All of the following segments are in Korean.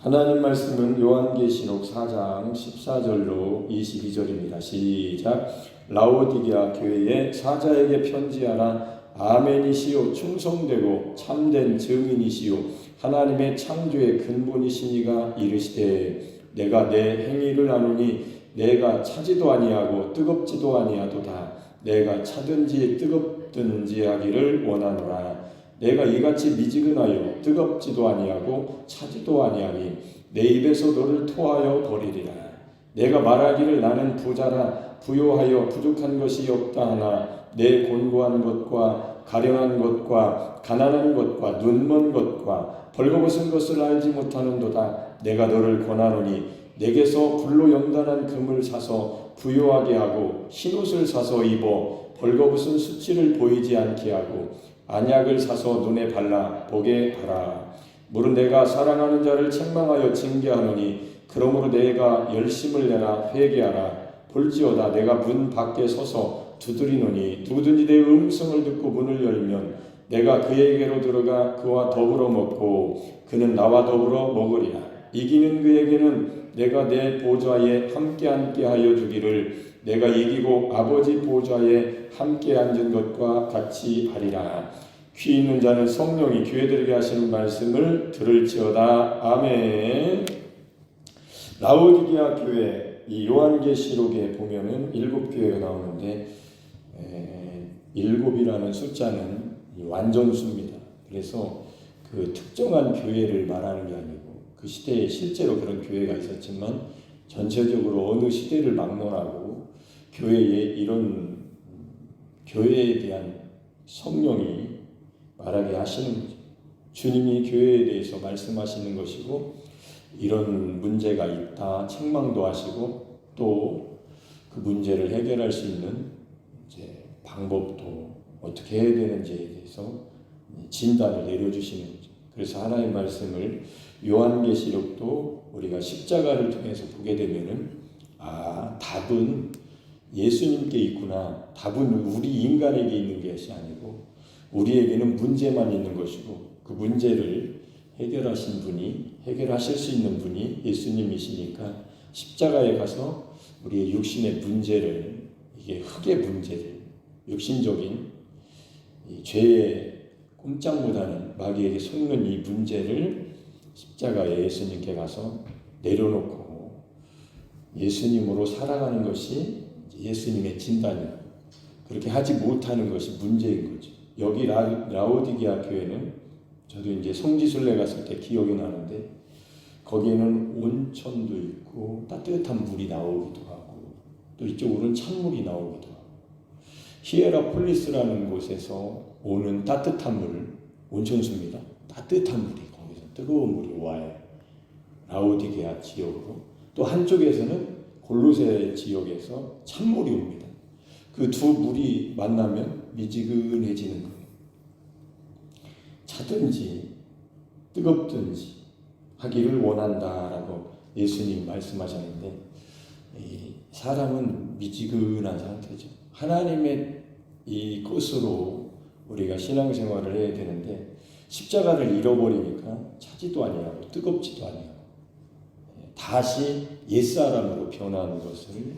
하나님 말씀은 요한계시록 4장 14절로 22절입니다. 시작. 라오디게아 교회의 사자에게 편지하라. 아멘이시요 충성되고 참된 증인이시요 하나님의 창조의 근본이시니가 이르시되 내가 내 행위를 아노니 내가 차지도 아니하고 뜨겁지도 아니하도다. 내가 차든지 뜨겁든지 하기를 원하노라. 내가 이같이 미지근하여 뜨겁지도 아니하고 차지도 아니하니 내 입에서 너를 토하여 버리리라. 내가 말하기를 나는 부자라 부요하여 부족한 것이 없다 하나 내 곤고한 것과 가련한 것과 가난한 것과 눈먼 것과 벌거벗은 것을 알지 못하는도다. 내가 너를 권하노니 내게서 불로 연단한 금을 사서 부요하게 하고 흰옷을 사서 입어 벌거벗은 수치를 보이지 않게 하고 안약을 사서 눈에 발라 보게 하라. 물은 내가 사랑하는 자를 책망하여 징계하노니 그러므로 내가 열심을 내라 회개하라. 볼지어다 내가 문 밖에 서서 두드리노니 누구든지 내 음성을 듣고 문을 열면 내가 그에게로 들어가 그와 더불어 먹고 그는 나와 더불어 먹으리라. 이기는 그에게는 내가 내 보좌에 함께 앉게 하여 주기를 내가 이기고 아버지 보좌에 함께 앉은 것과 같이 하리라. 귀 있는 자는 성령이 교회들에게 하시는 말씀을 들을지어다. 아멘. 라오디게아 교회, 이 요한계시록에 보면은 7교회가 나오는데 7이라는 숫자는 완전수입니다. 그래서 그 특정한 교회를 말하는 게 아니고 그 시대에 실제로 그런 교회가 있었지만 전체적으로 어느 시대를 막론하고 교회에 이런 교회에 대한 성령이 말하게 하시는 거죠. 주님이 교회에 대해서 말씀하시는 것이고 이런 문제가 있다 책망도 하시고 또 그 문제를 해결할 수 있는 이제 방법도 어떻게 해야 되는지에 대해서 진단을 내려주시는 거죠. 그래서 하나님의 말씀을 요한계시록도 우리가 십자가를 통해서 보게 되면은 답은 예수님께 있구나. 답은 우리 인간에게 있는 것이 아니고 우리에게는 문제만 있는 것이고 그 문제를 해결하신 분이 해결하실 수 있는 분이 예수님이시니까 십자가에 가서 우리의 육신의 문제를 이게 흙의 문제를 육신적인 이 죄의 꼼짝보다는 마귀에게 속는 이 문제를 십자가에 예수님께 가서 내려놓고 예수님으로 살아가는 것이 예수님의 진단이에요. 그렇게 하지 못하는 것이 문제인 거죠. 여기 라오디게아 교회는 저도 이제 성지순례 갔을 때 기억이 나는데 거기에는 온천도 있고 따뜻한 물이 나오기도 하고 또 이쪽으로는 찬물이 나오기도 하고 히에라폴리스라는 곳에서 오는 따뜻한 물, 온천수입니다. 따뜻한 물이 거기서 뜨거운 물이 와요. 라오디게아 지역으로. 또 한쪽에서는 골로새 지역에서 찬물이 옵니다. 그 두 물이 만나면 미지근해지는 거예요. 차든지 뜨겁든지 하기를 원한다라고 예수님 말씀하셨는데 사람은 미지근한 상태죠. 하나님의 이 것으로 우리가 신앙생활을 해야 되는데 십자가를 잃어버리니까 차지도 아니하고 뜨겁지도 아니하고 다시 옛사람으로 변하는 것을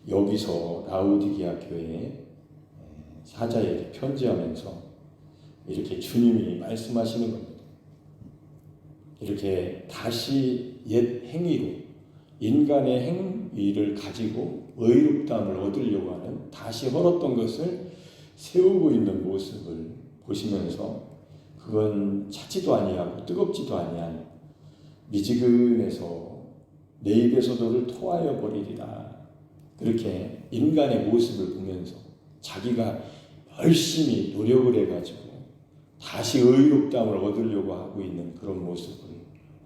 여기서 라오디게아 교회에 사자에게 편지하면서 이렇게 주님이 말씀하시는 겁니다. 이렇게 다시 옛 행위로 인간의 행위를 가지고 의롭다함을 얻으려고 하는 다시 헐었던 것을 세우고 있는 모습을 보시면서 그건 차지도 아니하고 뜨겁지도 아니한 미지근해서 내 입에서 너를 토하여 버리리라. 그렇게 인간의 모습을 보면서 자기가 열심히 노력을 해가지고 다시 의롭다함을 얻으려고 하고 있는 그런 모습을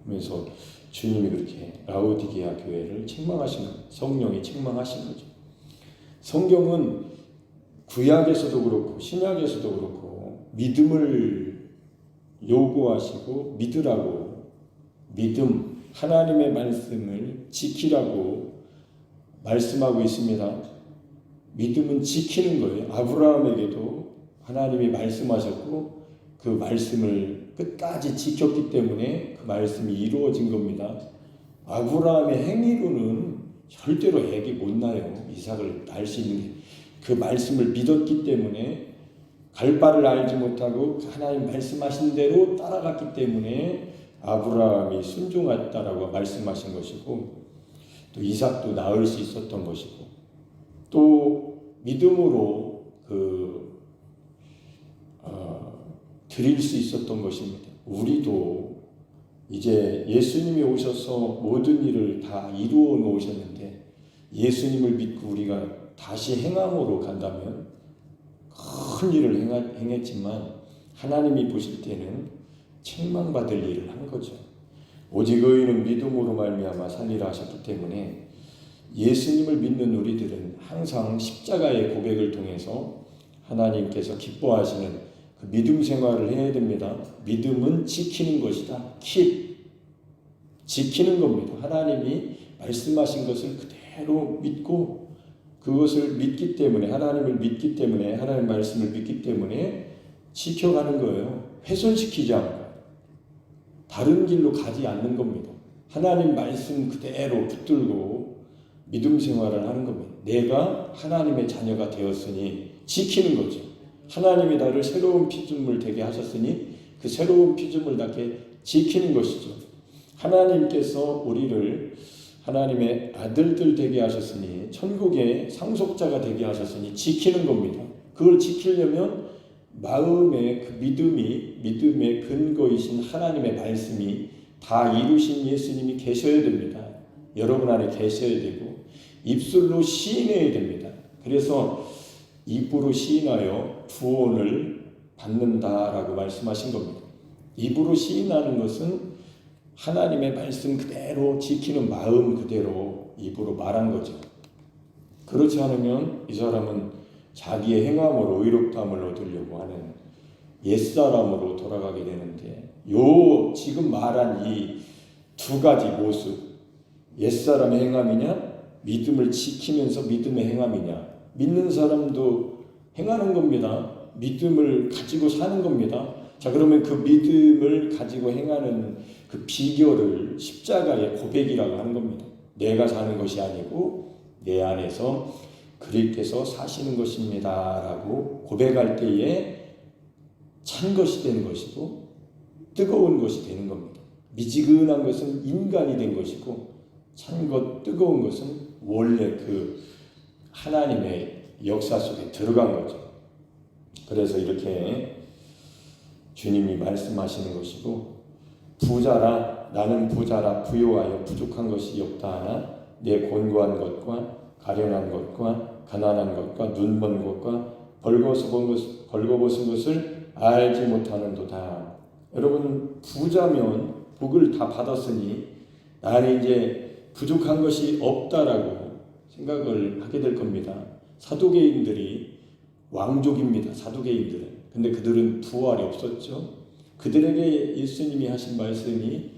보면서 주님이 그렇게 라오디게아 교회를 책망하신 거죠. 성령이 책망하신 거죠. 성경은 구약에서도 그렇고 신약에서도 그렇고 믿음을 요구하시고 믿으라고 믿음, 하나님의 말씀을 지키라고 말씀하고 있습니다. 믿음은 지키는 거예요. 아브라함에게도 하나님이 말씀하셨고 그 말씀을 끝까지 지켰기 때문에 그 말씀이 이루어진 겁니다. 아브라함의 행위로는 절대로 애기 못 낳아요. 이삭을 낳을 수 있는 게. 그 말씀을 믿었기 때문에, 갈 바를 알지 못하고 하나님 말씀하신 대로 따라갔기 때문에 아브라함이 순종했다라고 말씀하신 것이고, 또 이삭도 낳을 수 있었던 것이고, 또 믿음으로 드릴 수 있었던 것입니다. 우리도 이제 예수님이 오셔서 모든 일을 다 이루어 놓으셨는데, 예수님을 믿고 우리가 다시 행함으로 간다면 큰 일을 행했지만 하나님이 보실 때는 책망받을 일을 한 거죠. 오직 의인은 믿음으로 말미암아 살리라 하셨기 때문에 예수님을 믿는 우리들은 항상 십자가의 고백을 통해서 하나님께서 기뻐하시는 그 믿음 생활을 해야 됩니다. 믿음은 지키는 것이다. 지키는 겁니다. 하나님이 말씀하신 것을 그대로 믿고, 그것을 믿기 때문에, 하나님을 믿기 때문에, 하나님의 말씀을 믿기 때문에 지켜가는 거예요. 훼손시키지 않고 다른 길로 가지 않는 겁니다. 하나님 말씀 그대로 붙들고 믿음 생활을 하는 겁니다. 내가 하나님의 자녀가 되었으니 지키는 거죠. 하나님이 나를 새로운 피조물 되게 하셨으니 그 새로운 피조물 답게 지키는 것이죠. 하나님께서 우리를 하나님의 아들들 되게 하셨으니, 천국의 상속자가 되게 하셨으니 지키는 겁니다. 그걸 지키려면 마음의 그 믿음의 근거이신 하나님의 말씀이 다 이루신 예수님이 계셔야 됩니다. 여러분 안에 계셔야 되고, 입술로 시인해야 됩니다. 그래서 입으로 시인하여 구원을 받는다라고 말씀하신 겁니다. 입으로 시인하는 것은 하나님의 말씀 그대로 지키는 마음 그대로 입으로 말한 거죠. 그렇지 않으면 이 사람은 자기의 행함으로 의롭다함을 얻으려고 하는 옛사람으로 돌아가게 되는데, 지금 말한 이 두 가지 모습, 옛사람의 행함이냐, 믿음을 지키면서 믿음의 행함이냐, 믿는 사람도 행하는 겁니다. 믿음을 가지고 사는 겁니다. 자, 그러면 그 믿음을 가지고 행하는 그 비결을 십자가의 고백이라고 하는 겁니다. 내가 사는 것이 아니고 내 안에서 그리스도께서 사시는 것입니다 라고 고백할 때에 찬 것이 되는 것이고 뜨거운 것이 되는 겁니다. 미지근한 것은 인간이 된 것이고 찬 것, 뜨거운 것은 원래 그 하나님의 역사 속에 들어간 거죠. 그래서 이렇게 주님이 말씀하시는 것이고, 나는 부자라 부요하여 부족한 것이 없다 하나 내 곤고한 것과 가련한 것과 가난한 것과 눈먼 것과 벌거벗은 것을 알지 못하는도다. 여러분, 부자면 복을 다 받았으니 나는 이제 부족한 것이 없다라고 생각을 하게 될 겁니다. 사두개인들이 왕족입니다. 사두개인들은. 근데 그들은 부활이 없었죠. 그들에게 예수님이 하신 말씀이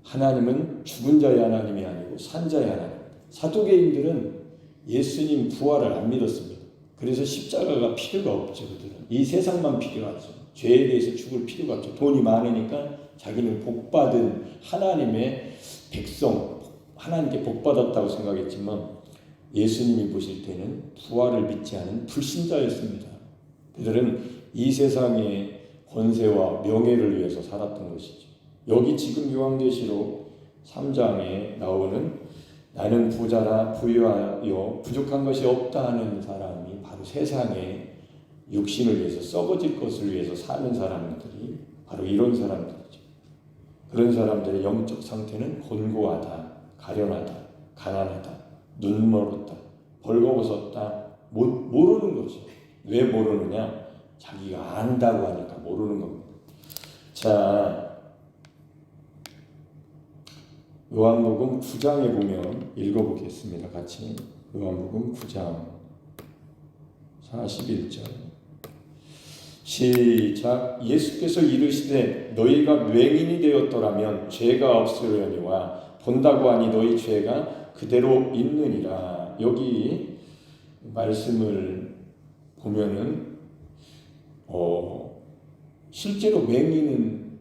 하나님은 죽은 자의 하나님이 아니고 산 자의 하나님. 사두개인들은 예수님 부활을 안 믿었습니다. 그래서 십자가가 필요가 없죠. 그들은 이 세상만 필요하죠. 죄에 대해서 죽을 필요가 없죠. 돈이 많으니까 자기는 복받은 하나님의 백성, 하나님께 복받았다고 생각했지만 예수님이 보실 때는 부활을 믿지 않은 불신자였습니다. 그들은 이 세상의 권세와 명예를 위해서 살았던 것이죠. 여기 지금 요한계시록 3장에 나오는 나는 부자라 부유하여 부족한 것이 없다 하는 사람이 바로 세상에 육신을 위해서 썩어질 것을 위해서 사는 사람들이 바로 이런 사람들이죠. 그런 사람들의 영적 상태는 곤고하다, 가련하다, 가난하다, 눈멀었다, 벌거벗었다, 모르는 거죠. 왜 모르느냐? 자기가 안다고 하니까 모르는 겁니다. 자, 요한복음 9장에 보면 읽어보겠습니다. 같이 요한복음 9장 41절 시작. 예수께서 이르시되 너희가 맹인이 되었더라면 죄가 없으려니와 본다고 하니 너희 죄가 그대로 있느니라. 여기 말씀을 보면은 실제로 맹인은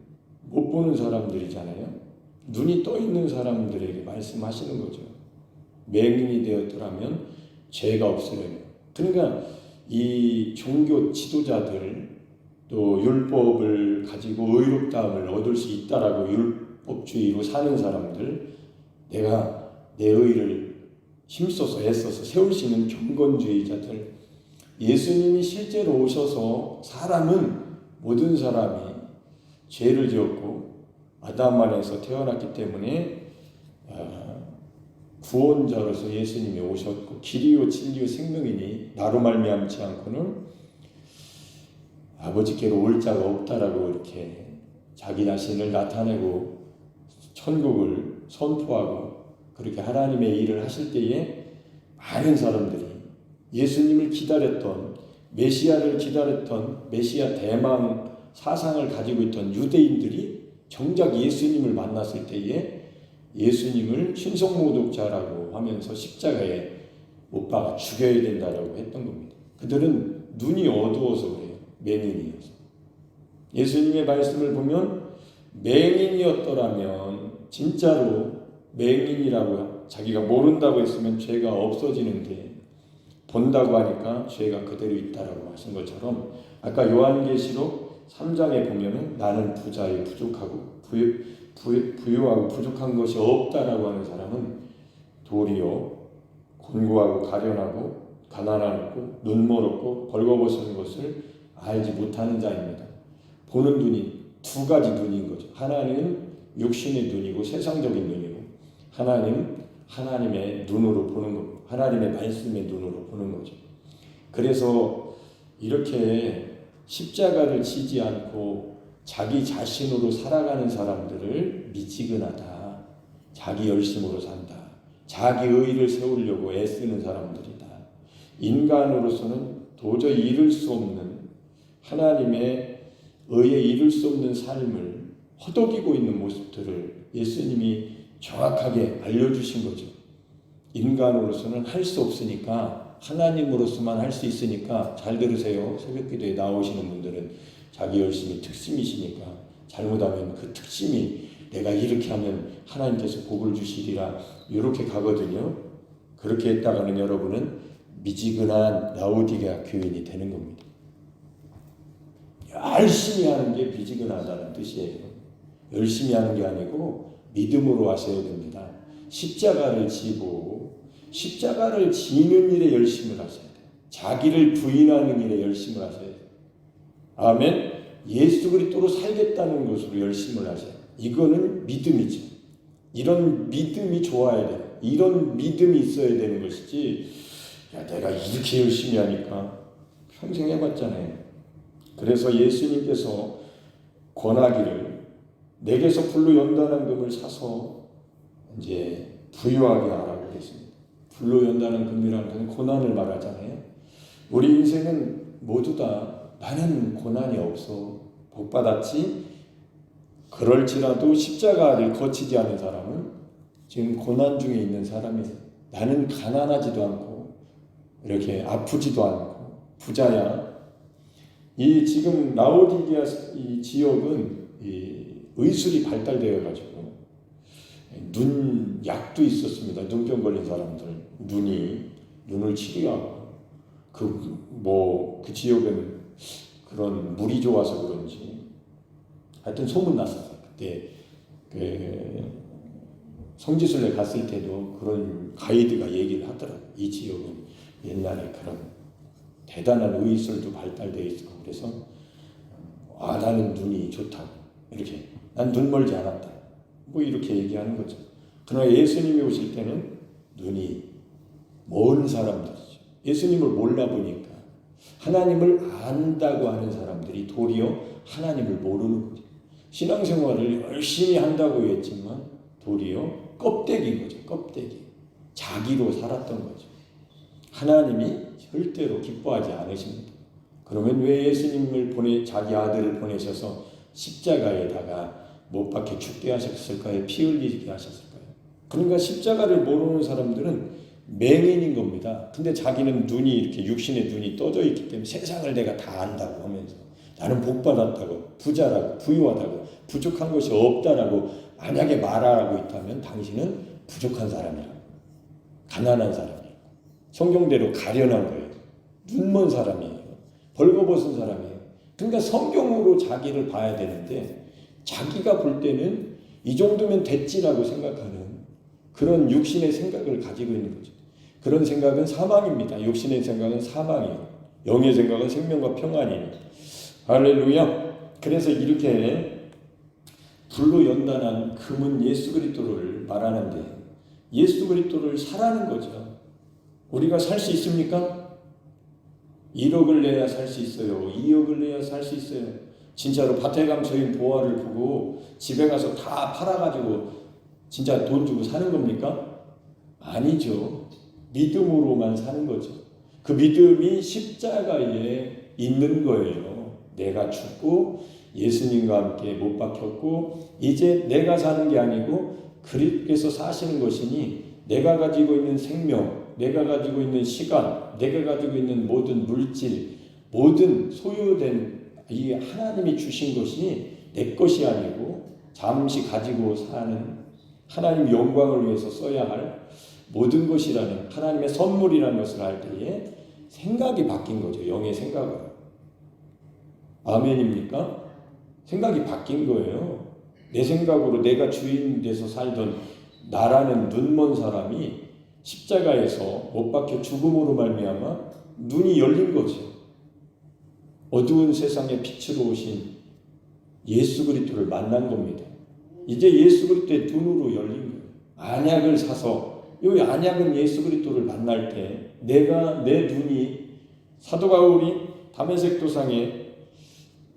못 보는 사람들이잖아요. 눈이 떠 있는 사람들에게 말씀하시는 거죠. 맹인이 되었더라면 죄가 없으려니. 그러니까 이 종교 지도자들 또 율법을 가지고 의롭다함을 얻을 수 있다라고 율법주의로 사는 사람들, 내가 내 의를 힘써서 애써서 세울 수 있는 경건주의자들, 예수님이 실제로 오셔서 모든 사람이 죄를 지었고 아담 안에서 태어났기 때문에 구원자로서 예수님이 오셨고 길이요 진리요 생명이니 나로 말미암지 않고는 아버지께로 올 자가 없다라고 이렇게 자기 자신을 나타내고 천국을 선포하고 그렇게 하나님의 일을 하실 때에 많은 사람들이 예수님을 기다렸던, 메시아를 기다렸던, 메시아 대망 사상을 가지고 있던 유대인들이 정작 예수님을 만났을 때에 예수님을 신성모독자라고 하면서 십자가에 못 박아 죽여야 된다라고 했던 겁니다. 그들은 눈이 어두워서 그래요. 맹인이어서. 예수님의 말씀을 보면 맹인이었더라면 진짜로 맹인이라고 자기가 모른다고 했으면 죄가 없어지는데 본다고 하니까 죄가 그대로 있다라고 하신 것처럼 아까 요한계시록 3장에 보면은 나는 부자에 부족하고 부유하고 부족한 것이 없다라고 하는 사람은 도리어 곤고하고 가련하고 가난하고 눈멀었고 벌거벗은 것을 알지 못하는 자입니다. 보는 눈이 두 가지 눈인 거죠. 하나는 육신의 눈이고 세상적인 눈이고 하나님의 눈으로 보는 거고 하나님의 말씀의 눈으로 보는 거죠. 그래서 이렇게 십자가를 지지 않고 자기 자신으로 살아가는 사람들을 미지근하다, 자기 열심으로 산다, 자기 의의를 세우려고 애쓰는 사람들이다. 인간으로서는 도저히 이룰 수 없는 하나님의 의에 이룰 수 없는 삶을 허덕이고 있는 모습들을 예수님이 정확하게 알려주신 거죠. 인간으로서는 할 수 없으니까 하나님으로서만 할 수 있으니까 잘 들으세요. 새벽기도에 나오시는 분들은 자기 열심이 특심이시니까 잘못하면 그 특심이 내가 이렇게 하면 하나님께서 복을 주시리라 이렇게 가거든요. 그렇게 했다가는 여러분은 미지근한 라오디게아 교인이 되는 겁니다. 열심히 하는 게 미지근하다는 뜻이에요. 열심히 하는 게 아니고 믿음으로 하셔야 됩니다. 십자가를 지고 십자가를 지는 일에 열심을 하셔야 돼요. 자기를 부인하는 일에 열심을 하셔야 돼요. 아멘. 예수 그리스도로 살겠다는 것으로 열심을 하셔야 돼요. 이거는 믿음이죠. 이런 믿음이 좋아야 돼요. 이런 믿음이 있어야 되는 것이지 야 내가 이렇게 열심히 하니까 평생 해봤잖아요. 그래서 예수님께서 권하기를 내게서 불로 연단한 금을 사서 이제 부유하게 하라고 그랬습니다. 불로 연단한 금이라는 것은 고난을 말하잖아요. 우리 인생은 모두 다 나는 고난이 없어 복 받았지. 그럴지라도 십자가를 거치지 않은 사람은 지금 고난 중에 있는 사람이에요. 나는 가난하지도 않고 이렇게 아프지도 않고 부자야. 이 지금 라오디게아 이 지역은 이 의술이 발달되어 가지고 눈 약도 있었습니다. 눈병 걸린 사람들 눈을 치료하고 그 지역은 그런 물이 좋아서 그런지 하여튼 소문 났었어요. 그때 성지순례 갔을 때도 그런 가이드가 얘기를 하더라고요. 이 지역은 옛날에 그런 대단한 의술도 발달되어 있고 그래서 나는 눈이 좋다고 이렇게 난 눈 멀지 않았다 뭐 이렇게 얘기하는 거죠. 그러나 예수님이 오실 때는 눈이 먼 사람들이죠. 예수님을 몰라보니까 하나님을 안다고 하는 사람들이 도리어 하나님을 모르는 거죠. 신앙생활을 열심히 한다고 했지만 도리어 껍데기인 거죠. 껍데기. 자기로 살았던 거죠. 하나님이 절대로 기뻐하지 않으십니다. 그러면 왜 예수님을 자기 아들을 보내셔서 십자가에다가 못 박혀 죽게 하셨을까요? 피 흘리게 하셨을까요? 그러니까 십자가를 모르는 사람들은 맹인인 겁니다. 근데 자기는 눈이 이렇게 육신의 눈이 떠져 있기 때문에 세상을 내가 다 안다고 하면서 나는 복받았다고, 부자라고, 부유하다고, 부족한 것이 없다라고 만약에 말하고 있다면 당신은 부족한 사람이라고, 가난한 사람이라고, 성경대로 가련한 거예요. 눈먼 사람이에요. 벌거벗은 사람이에요. 그러니까 성경으로 자기를 봐야 되는데 자기가 볼 때는 이 정도면 됐지라고 생각하는 그런 육신의 생각을 가지고 있는 거죠. 그런 생각은 사망입니다. 육신의 생각은 사망이에요. 영의 생각은 생명과 평안이에요. 할렐루야. 그래서 이렇게 불로 연단한 금은 예수 그리스도를 말하는데 예수 그리스도를 사라는 거죠. 우리가 살 수 있습니까? 1억을 내야 살 수 있어요. 2억을 내야 살 수 있어요. 진짜로 밭에 가면 저희 보화를 보고 집에 가서 다 팔아가지고 진짜 돈 주고 사는 겁니까? 아니죠. 믿음으로만 사는 거죠. 그 믿음이 십자가에 있는 거예요. 내가 죽고 예수님과 함께 못 박혔고 이제 내가 사는 게 아니고 그리스도께서 사시는 것이니 내가 가지고 있는 생명, 내가 가지고 있는 시간, 내가 가지고 있는 모든 물질, 모든 소유된 이 하나님이 주신 것이 내 것이 아니고 잠시 가지고 사는 하나님 영광을 위해서 써야 할 모든 것이라는 하나님의 선물이라는 것을 알 때에 생각이 바뀐 거죠. 영의 생각으로. 아멘입니까? 생각이 바뀐 거예요. 내 생각으로 내가 주인 돼서 살던 나라는 눈먼 사람이 십자가에서 못 박혀 죽음으로 말미암아 눈이 열린 거죠. 어두운 세상의 빛으로 오신 예수 그리스도를 만난 겁니다. 이제 예수 그리스도의 눈으로 열린 거예요. 안약을 사서 이 안약은 예수 그리스도를 만날 때 내가 내 눈이 사도 바울이 다메섹 도상에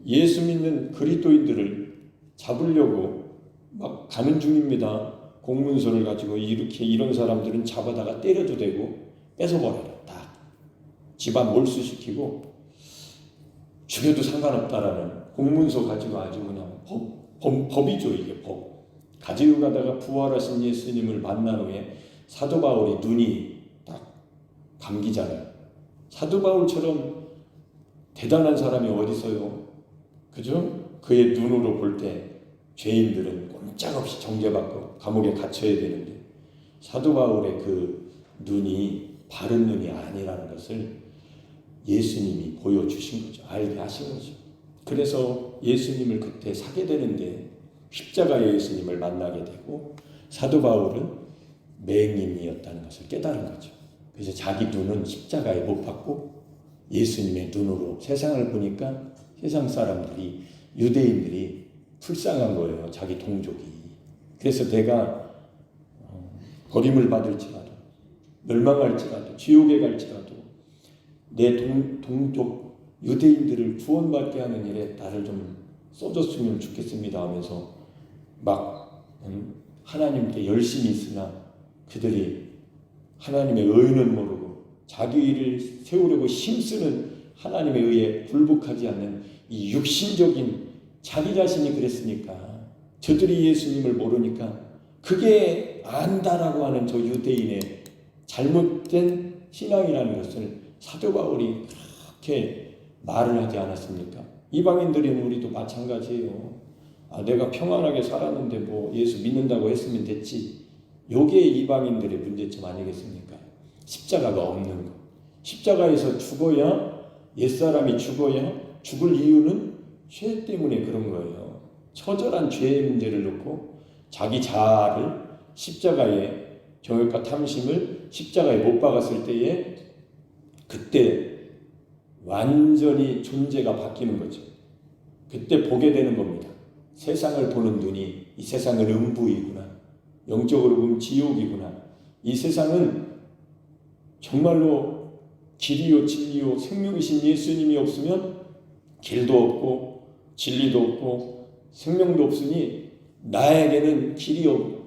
예수 믿는 그리스도인들을 잡으려고 막 가는 중입니다. 공문서를 가지고 이렇게 이런 사람들은 잡아다가 때려도 되고 뺏어버려라. 다 집안 몰수시키고 죽여도 상관없다라는 공문서 가지고 아주 그냥 법이죠. 이게 법. 가지고 가다가 부활하신 예수님을 만난 후에 사도 바울이 눈이 딱 감기잖아요. 사도 바울처럼 대단한 사람이 어디 있어요? 그죠? 그의 눈으로 볼 때 죄인들은 꼼짝없이 정죄받고 감옥에 갇혀야 되는데 사도 바울의 그 눈이 바른 눈이 아니라는 것을 예수님이 보여주신 거죠. 알게 하신 거죠. 그래서 예수님을 그때 사게 되는데 십자가의 예수님을 만나게 되고 사도 바울은 맹인이었다는 것을 깨달은 거죠. 그래서 자기 눈은 십자가에 못 박고 예수님의 눈으로 세상을 보니까 세상 사람들이 유대인들이 불쌍한 거예요. 자기 동족이. 그래서 내가 버림을 받을지라도 멸망할지라도 지옥에 갈지라도 내 동족 유대인들을 구원받게 하는 일에 나를 좀 써줬으면 좋겠습니다 하면서 막 하나님께 열심히 있으나 그들이 하나님의 의는 모르고 자기 일을 세우려고 힘쓰는 하나님의 의에 굴복하지 않는 이 육신적인 자기 자신이 그랬으니까 저들이 예수님을 모르니까 그게 안다라고 하는 저 유대인의 잘못된 신앙이라는 것을 사도 바울이 그렇게 말을 하지 않았습니까? 이방인들인 우리도 마찬가지예요. 내가 평안하게 살았는데 뭐 예수 믿는다고 했으면 됐지. 요게 이방인들의 문제점 아니겠습니까? 십자가가 없는 것. 십자가에서 죽어야 옛사람이 죽을 이유는 죄 때문에 그런 거예요. 처절한 죄의 문제를 놓고 자기 자아를 십자가에 정욕과 탐심을 십자가에 못 박았을 때에 그때 완전히 존재가 바뀌는 거죠. 그때 보게 되는 겁니다. 세상을 보는 눈이 이 세상은 음부이구나. 영적으로 보면 지옥이구나. 이 세상은 정말로 길이요 진리요 생명이신 예수님이 없으면 길도 없고 진리도 없고 생명도 없으니 나에게는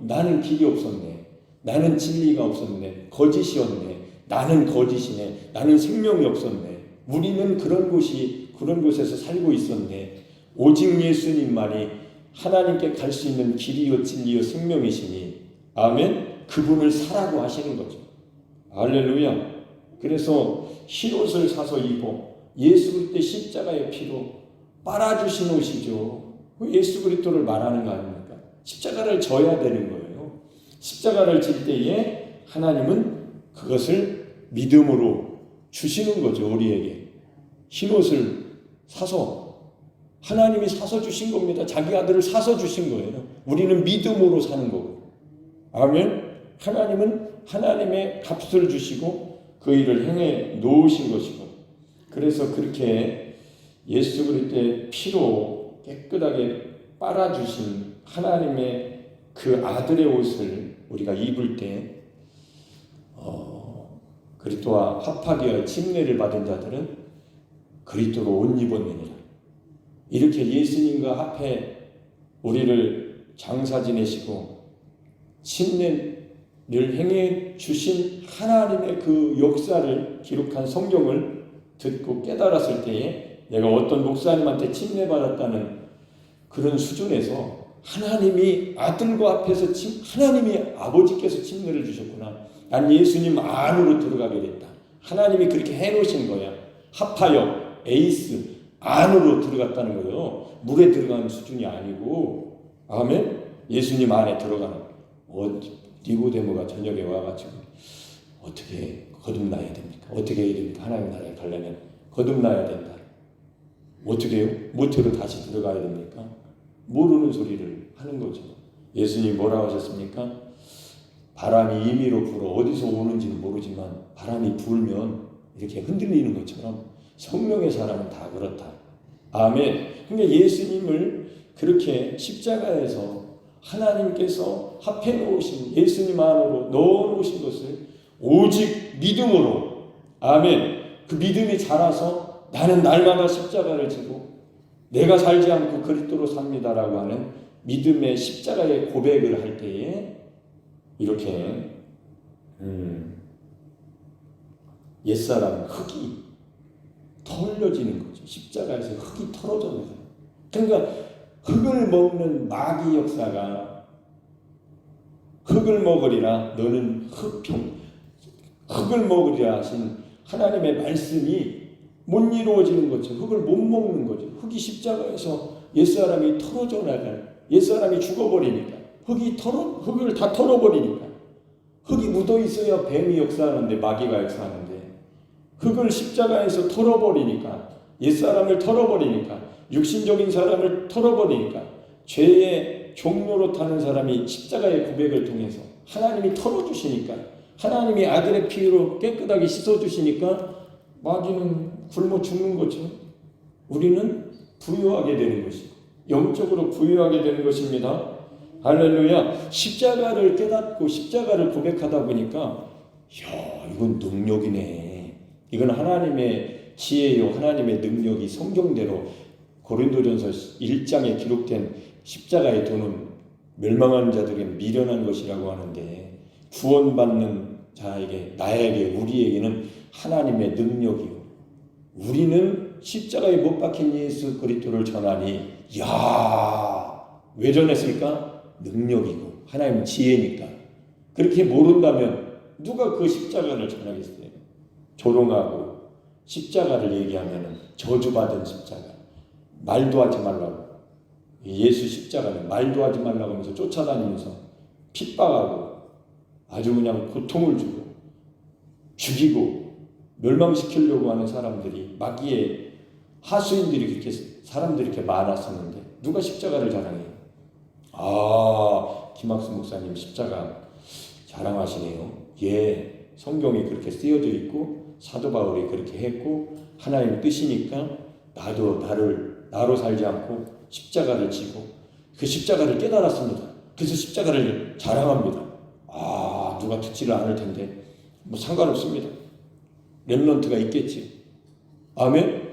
나는 길이 없었네. 나는 진리가 없었네. 거짓이었네. 나는 거짓이네. 나는 생명이 없었네. 우리는 그런 곳에서 살고 있었네. 오직 예수님만이 하나님께 갈 수 있는 길이요 진리요 생명이시니 아멘. 그분을 사라고 하시는 거죠. 할렐루야. 그래서 흰옷을 사서 입어 예수 그리스도의 십자가의 피로 빨아주신 옷이죠. 예수 그리스도를 말하는 거 아닙니까? 십자가를 져야 되는 거예요. 십자가를 질 때에 하나님은 그것을 믿음으로 주시는 거죠. 우리에게 흰옷을 사서, 하나님이 사서 주신 겁니다. 자기 아들을 사서 주신 거예요. 우리는 믿음으로 사는 거고. 아멘. 하나님은 하나님의 값을 주시고 그 일을 행해 놓으신 것이고, 그래서 그렇게 예수 그리스도의 피로 깨끗하게 빨아주신 하나님의 그 아들의 옷을 우리가 입을 때 그리스도와 합하게 침례를 받은 자들은 그리스도로 옷 입었느니라. 이렇게 예수님과 합해 우리를 장사 지내시고 침례를 행해 주신 하나님의 그 역사를 기록한 성경을 듣고 깨달았을 때에 내가 어떤 목사님한테 침례 받았다는 그런 수준에서 하나님이 아들과 앞에서 하나님이 아버지께서 침례를 주셨구나. 난 예수님 안으로 들어가게 됐다. 하나님이 그렇게 해놓으신 거야. 합하여 에이스 안으로 들어갔다는 거예요. 물에 들어가는 수준이 아니고. 아멘. 예수님 안에 들어가는. 니고데모가 저녁에 와가지고 어떻게 거듭나야 됩니까? 어떻게 해야 됩니까? 하나님 나라에 가려면 거듭나야 된다. 어떻게 해요? 모태로 다시 들어가야 됩니까? 모르는 소리를 하는 거죠. 예수님이 뭐라고 하셨습니까? 바람이 임의로 불어 어디서 오는지는 모르지만 바람이 불면 이렇게 흔들리는 것처럼 성령의 사람은 다 그렇다. 아멘. 그러니까 예수님을 그렇게 십자가에서 하나님께서 합해 놓으신 예수님 안으로 넣어 놓으신 것을 오직 믿음으로, 아멘, 그 믿음이 자라서 나는 날마다 십자가를 지고 내가 살지 않고 그리스도로 삽니다라고 하는 믿음의 십자가의 고백을 할 때에 이렇게 옛사람 흙이 털려지는 거죠. 십자가에서 흙이 털어져요. 그러니까 흙을 먹는 마귀 역사가 흙을 먹으리라 너는 흙을 먹으리라 하신 하나님의 말씀이 못 이루어지는 거죠. 흙을 못 먹는 거죠. 흙이 십자가에서 옛사람이 털어져 나가요. 옛사람이 죽어버리니까 흙을 다 털어버리니까 흙이 묻어 있어야 뱀이 역사하는데 마귀가 역사하는데 흙을 십자가에서 털어버리니까 옛사람을 털어버리니까 육신적인 사람을 털어버리니까 죄의 종로로 타는 사람이 십자가의 고백을 통해서 하나님이 털어주시니까 하나님이 아들의 피로 깨끗하게 씻어주시니까 마귀는 굶어 죽는 거죠. 우리는 부유하게 되는 것이고 영적으로 부유하게 되는 것입니다. 할렐루야. 십자가를 깨닫고 십자가를 고백하다 보니까 이건 능력이네. 이건 하나님의 지혜요 하나님의 능력이 성경대로 고린도전서 1장에 기록된 십자가의 도는 멸망하는 자들에게 미련한 것이라고 하는데 구원받는 자에게 나에게 우리에게는 하나님의 능력이요. 우리는 십자가에 못 박힌 예수 그리스도를 전하니 왜 전했을까? 능력이고 하나님 지혜니까. 그렇게 모른다면 누가 그 십자가를 전하겠어요? 조롱하고 십자가를 얘기하면 저주받은 십자가. 말도 하지 말라고. 예수 십자가는 말도 하지 말라고 하면서 쫓아다니면서 핍박하고 아주 그냥 고통을 주고 죽이고 멸망시키려고 하는 사람들이 마귀의 하수인들이 그렇게 사람들이 이렇게 많았었는데 누가 십자가를 자랑해요? 김학수 목사님 십자가 자랑하시네요. 성경이 그렇게 쓰여져 있고 사도 바울이 그렇게 했고 하나님 뜻이니까 나도 나로 살지 않고 십자가를 지고 그 십자가를 깨달았습니다. 그래서 십자가를 자랑합니다. 누가 듣지를 않을 텐데 뭐 상관없습니다. 렘넌트가 있겠지. 아멘?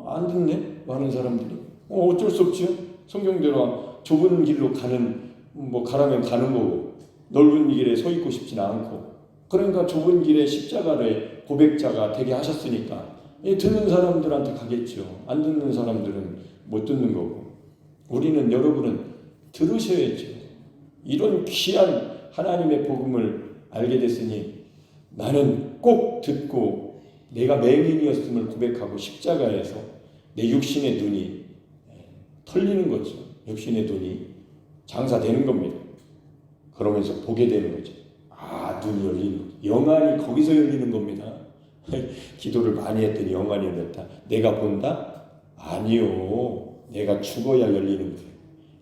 안 듣네? 많은 사람들이. 어쩔 수 없지요. 성경대로 좁은 길로 가라면 가는 거고 넓은 길에 서 있고 싶지는 않고 그러니까 좁은 길에 십자가를 고백자가 되게 하셨으니까 듣는 사람들한테 가겠죠. 안 듣는 사람들은 못 듣는 거고 여러분은 들으셔야죠. 이런 귀한 하나님의 복음을 알게 됐으니 나는 꼭 듣고 내가 맹인이었음을 고백하고 십자가에서 내 육신의 눈이 털리는 거죠. 육신의 눈이 장사되는 겁니다. 그러면서 보게 되는 거죠. 아, 눈이 열리는 거죠. 영안이 거기서 열리는 겁니다. 기도를 많이 했더니 영안이 열렸다. 내가 본다? 아니요. 내가 죽어야 열리는 거예요.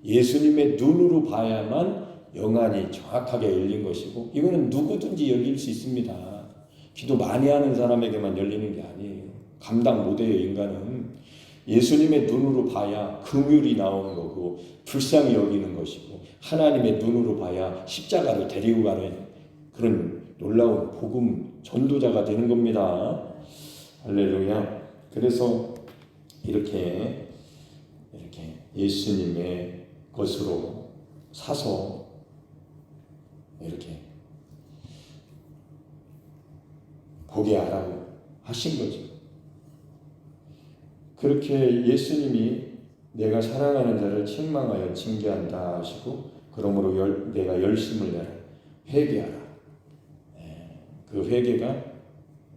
예수님의 눈으로 봐야만 영안이 정확하게 열린 것이고, 이거는 누구든지 열릴 수 있습니다. 기도 많이 하는 사람에게만 열리는 게 아니에요. 감당 못해요, 인간은. 예수님의 눈으로 봐야 긍휼이 나오는 거고 불쌍히 여기는 것이고, 하나님의 눈으로 봐야 십자가를 데리고 가는 그런 놀라운 복음 전도자가 되는 겁니다. 할렐루야. 그래서 이렇게 예수님의 것으로 사서 이렇게 보게 하라고 하신 거죠. 그렇게 예수님이 내가 사랑하는 자를 책망하여 징계한다 하시고, 그러므로 내가 열심을 내라, 회개하라. 그 회개가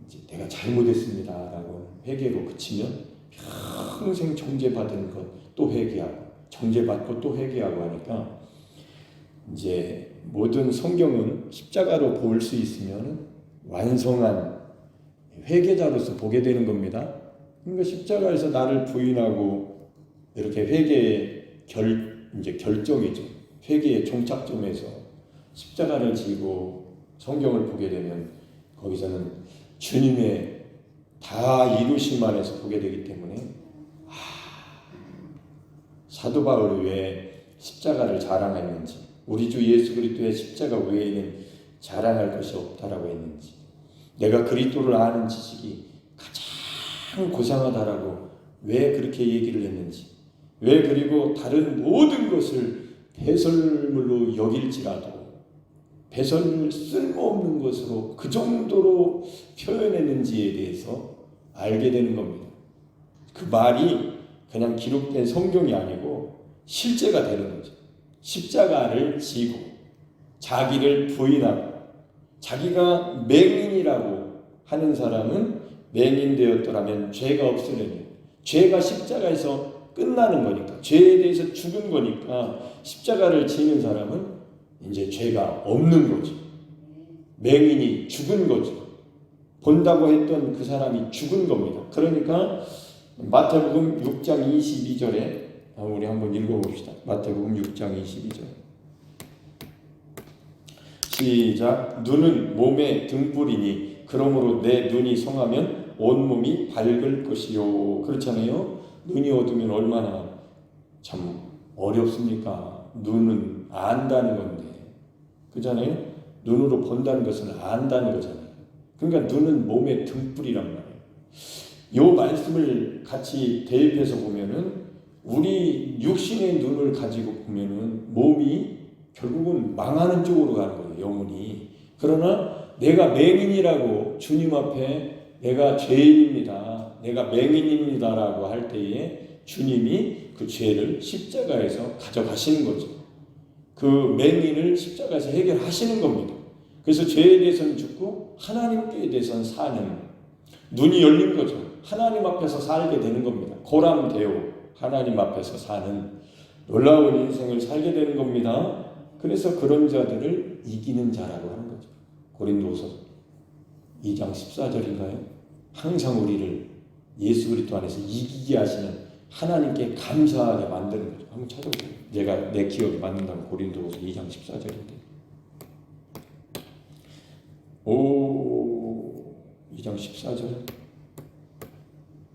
이제 내가 잘못했습니다라고 회개로 그치면 평생 정죄받은 것 또 회개하고, 정죄받고 또 회개하고 하니까 이제 모든 성경은 십자가로 볼 수 있으면 완성한 회개자로서 보게 되는 겁니다. 그러니까 십자가에서 나를 부인하고 이렇게 회개의 결정이죠. 회개의 종착점에서 십자가를 지고 성경을 보게 되면 거기서는 주님의 다 이루심 안에서 보게 되기 때문에, 사도 바울이 왜 십자가를 자랑했는지, 우리 주 예수 그리스도의 십자가 외에는 자랑할 것이 없다라고 했는지, 내가 그리스도를 아는 지식이 가장 고상하다라고 왜 그렇게 얘기를 했는지, 왜 그리고 다른 모든 것을 배설물로 여길지라도 배설물 쓸모없는 것으로 그 정도로 표현했는지에 대해서 알게 되는 겁니다. 그 말이 그냥 기록된 성경이 아니고 실제가 되는 거죠. 십자가를 지고 자기를 부인하고, 자기가 맹인이라고 하는 사람은 맹인되었더라면 죄가 없으려니, 죄가 십자가에서 끝나는 거니까, 죄에 대해서 죽은 거니까 십자가를 지는 사람은 이제 죄가 없는 거죠. 맹인이 죽은 거죠. 본다고 했던 그 사람이 죽은 겁니다. 그러니까 마태복음 6장 22절에 우리 한번 읽어봅시다. 마태복음 6장 22절 시작. 눈은 몸의 등불이니 그러므로 내 눈이 성하면 온몸이 밝을 것이요. 그렇잖아요. 눈이 어두면 얼마나 참 어렵습니까? 눈은 안다는 건데, 그렇잖아요. 눈으로 본다는 것은 안다는 거잖아요. 그러니까 눈은 몸의 등불이란 말이에요. 이 말씀을 같이 대입해서 보면은 우리 육신의 눈을 가지고 보면은 몸이 결국은 망하는 쪽으로 가는 거예요, 영혼이. 그러나 내가 맹인이라고 주님 앞에 내가 죄인입니다, 내가 맹인입니다라고 할 때에 주님이 그 죄를 십자가에서 가져가시는 거죠. 그 맹인을 십자가에서 해결하시는 겁니다. 그래서 죄에 대해서는 죽고 하나님께 대해서는 사는, 눈이 열린 거죠. 하나님 앞에서 살게 되는 겁니다. 고람되어 하나님 앞에서 사는 놀라운 인생을 살게 되는 겁니다. 그래서 그런 자들을 이기는 자라고 하는 거죠. 고린도후서 2장 14절인가요? 항상 우리를 예수 그리스도 안에서 이기게 하시는 하나님께 감사하게 만드는 거죠. 한번 찾아보세요. 내가 내 기억이 맞는다면 고린도후서 2장 14절인데. 2장 14절.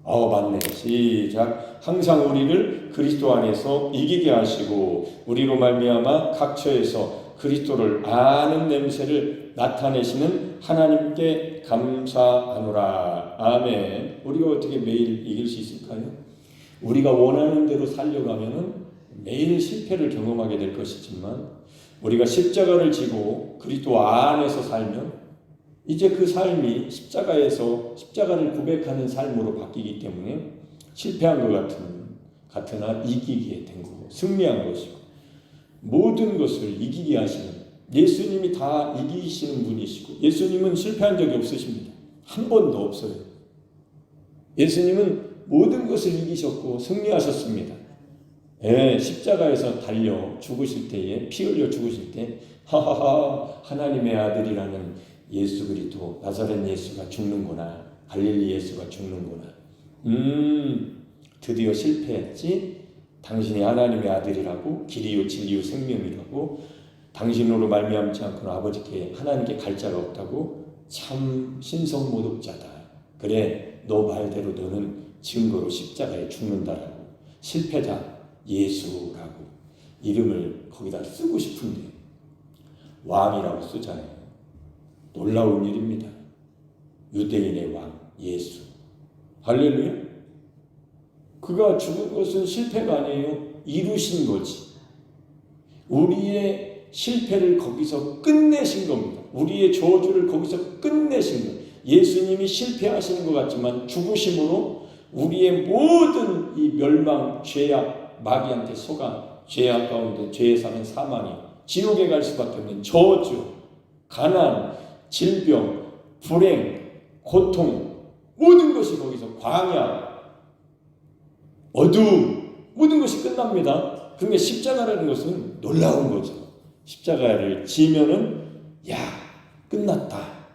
맞네. 시작. 항상 우리를 그리스도 안에서 이기게 하시고 우리로 말미암아 각처에서 그리스도를 아는 냄새를 나타내시는 하나님께 감사하노라. 아멘. 우리가 어떻게 매일 이길 수 있을까요? 우리가 원하는 대로 살려가면은 매일 실패를 경험하게 될 것이지만, 우리가 십자가를 지고 그리스도 안에서 살면 이제 그 삶이 십자가를 고백하는 삶으로 바뀌기 때문에 실패한 것 같으나 이기게 된 거고, 승리한 것이고, 모든 것을 이기게 하시는, 예수님이 다 이기시는 분이시고, 예수님은 실패한 적이 없으십니다. 한 번도 없어요. 예수님은 모든 것을 이기셨고 승리하셨습니다. 십자가에서 달려 죽으실 때에 피 흘려 죽으실 때 하하하 하나님의 아들이라는 예수 그리스도 나사렛 예수가 죽는구나. 갈릴리 예수가 죽는구나. 드디어 실패했지. 당신이 하나님의 아들이라고 길이요 진리요 생명이라고 당신으로 말미암지 않고는 아버지께 하나님께 갈 자가 없다고 참 신성모독자다. 그래 너 말대로 너는 증거로 십자가에 죽는다라고 실패자 예수라고 이름을 거기다 쓰고 싶은데 왕이라고 쓰잖아요. 놀라운 일입니다. 유대인의 왕 예수. 할렐루야. 그가 죽은 것은 실패가 아니에요. 이루신 거지. 우리의 실패를 거기서 끝내신 겁니다. 우리의 저주를 거기서 끝내신 거예요. 예수님이 실패하시는 것 같지만 죽으심으로 우리의 모든 이 멸망, 죄악, 마귀한테 속아 죄악 가운데 죄에 사는 사망이 지옥에 갈 수밖에 없는 저주, 가난, 질병, 불행, 고통 모든 것이 거기서 광야, 어두움 모든 것이 끝납니다. 그러니까 십자가라는 것은 놀라운 거죠. 십자가를 지면은 끝났다.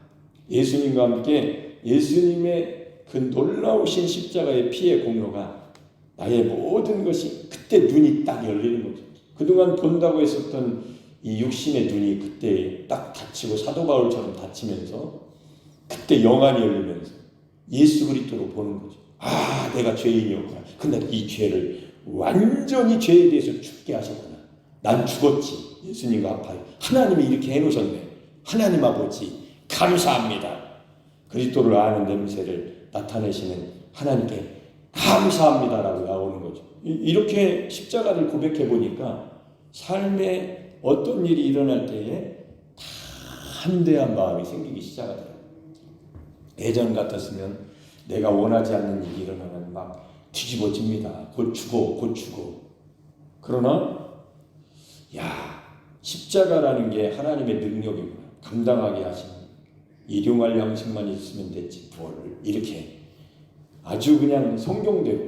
예수님과 함께 예수님의 그 놀라우신 십자가의 피의 공로가 나의 모든 것이 그때 눈이 딱 열리는 거죠. 그동안 본다고 했었던 이 육신의 눈이 그때 딱 닫히고 사도 바울처럼 닫히면서 그때 영안이 열리면서 예수 그리스도로 보는 거죠. 내가 죄인이었구나. 근데 이 죄를 완전히 죄에 대해서 죽게 하셨구나. 난 죽었지. 예수님과 합하여 하나님이 이렇게 해놓으셨네. 하나님 아버지 감사합니다. 그리스도를 아는 냄새를 나타내시는 하나님께 감사합니다라고 나오는 거죠. 이렇게 십자가를 고백해 보니까 삶에 어떤 일이 일어날 때에 담대한 마음이 생기기 시작하더라고요. 예전 같았으면 내가 원하지 않는 일이 일어나면 막 뒤집어집니다. 곧 죽어. 그러나 십자가라는 게 하나님의 능력이구나. 감당하게 하시는 일용할 양식만 있으면 됐지 뭘 이렇게 아주 그냥 성경대로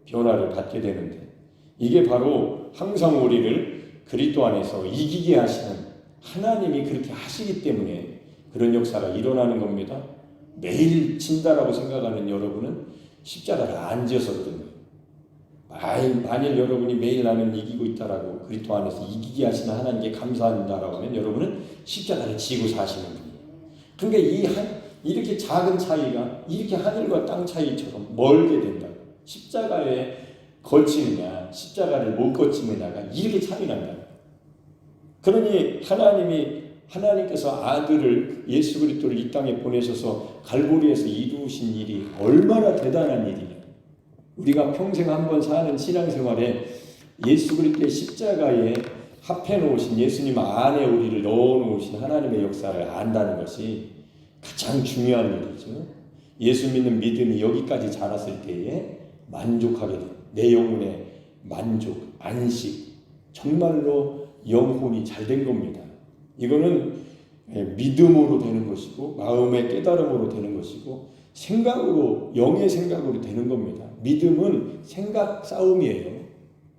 변화를 갖게 되는데 이게 바로 항상 우리를 그리스도 안에서 이기게 하시는 하나님이 그렇게 하시기 때문에 그런 역사가 일어나는 겁니다. 매일 진다라고 생각하는 여러분은 십자가를 안 지어서 그런 거예요. 만일 여러분이 매일 나는 이기고 있다라고 그리스도 안에서 이기게 하시는 하나님께 감사한다라고 하면 여러분은 십자가를 지고 사시는 분이에요. 그러니까 이렇게 작은 차이가 이렇게 하늘과 땅 차이처럼 멀게 된다. 십자가에 거치느냐 십자가를 못 거치느냐가 이렇게 차이 난다. 그러니 하나님께서 아들을 예수 그리스도를 이 땅에 보내셔서 갈보리에서 이루신 일이 얼마나 대단한 일이냐. 우리가 평생 한번 사는 신앙생활에 예수 그리스도의 십자가에 합해 놓으신 예수님 안에 우리를 넣어 놓으신 하나님의 역사를 안다는 것이 가장 중요한 일이죠. 예수 믿는 믿음이 여기까지 자랐을 때에 만족하게 돼. 내 영혼의 만족, 안식, 정말로 영혼이 잘 된 겁니다. 이거는 믿음으로 되는 것이고 마음의 깨달음으로 되는 것이고 생각으로 영의 생각으로 되는 겁니다. 믿음은 생각 싸움이에요.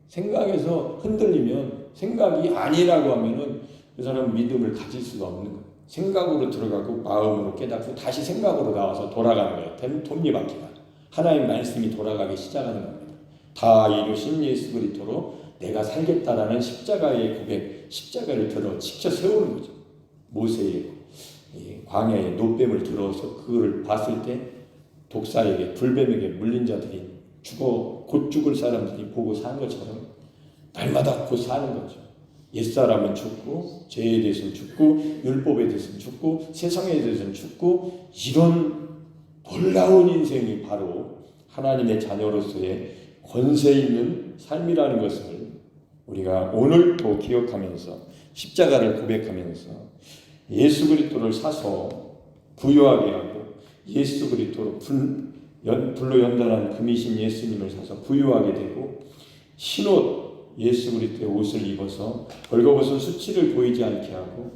생각에서 흔들리면 생각이 아니라고 하면은 그 사람은 믿음을 가질 수가 없는 거예요. 생각으로 들어가고 마음으로 깨닫고 다시 생각으로 나와서 돌아가는 거예요. 톱니바퀴가 하나님 말씀이 돌아가기 시작하는 겁니다. 다 이루신 예수 그리스도로 내가 살겠다라는 십자가의 고백, 십자가를 들어 지켜 세우는 거죠. 모세의 광야에 노뱀을 들어서 그걸 봤을 때 독사에게 불뱀에게 물린 자들이 곧 죽을 사람들이 보고 사는 것처럼 날마다 곧 사는 거죠. 옛사람은 죽고 죄에 대해서는 죽고 율법에 대해서는 죽고 세상에 대해서는 죽고 이런 놀라운 인생이 바로 하나님의 자녀로서의 권세 있는 삶이라는 것을 우리가 오늘도 기억하면서 십자가를 고백하면서 예수 그리스도를 사서 부유하게 하고 예수 그리스도로 불로 연단한 금이신 예수님을 사서 부유하게 되고 흰옷 예수 그리스도의 옷을 입어서 벌거벗은 수치를 보이지 않게 하고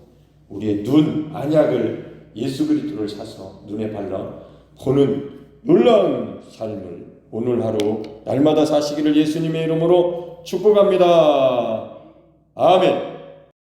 우리의 눈 안약을 예수 그리스도를 사서 눈에 발라 보는 놀라운 삶을 오늘 하루 날마다 사시기를 예수님의 이름으로 축복합니다. 아멘.